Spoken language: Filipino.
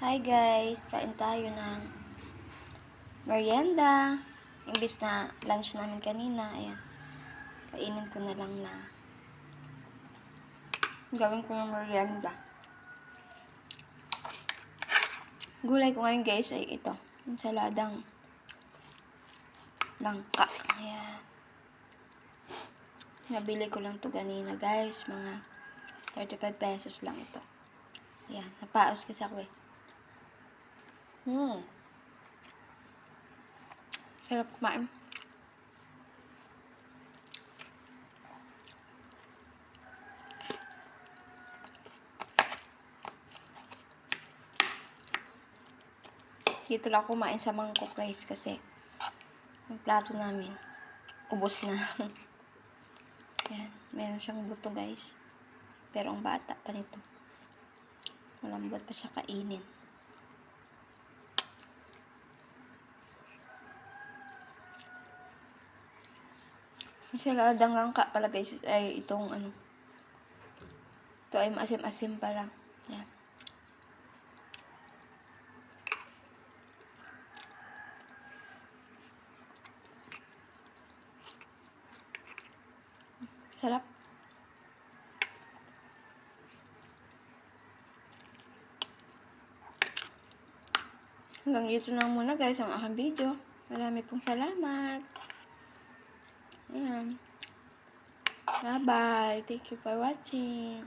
Hi guys, kain tayo ng merienda. Imbis na lunch namin kanina, ayan. Kainin ko na lang na gawin ko ng merienda. Gulay ko ngayon guys ay ito, ensaladang langka. Ayan. Nabili ko lang to kanina guys, mga 35 pesos lang ito. Ayan, napaos kasi ako guys. Sarap kumain. Dito lang kumain sa mangkok guys kasi yung plato namin ubos na. Ayan, meron siyang buto guys. Pero ang bata pa nito. Malambot pa siya kainin. Ensaladang langka pala guys ay itong ano. Ito ay maasim-asim pa lang. Ayan. Sarap. Hanggang dito lang muna guys ang aking video. Marami pong salamat. Ayan. Bye-bye. Thank you for watching.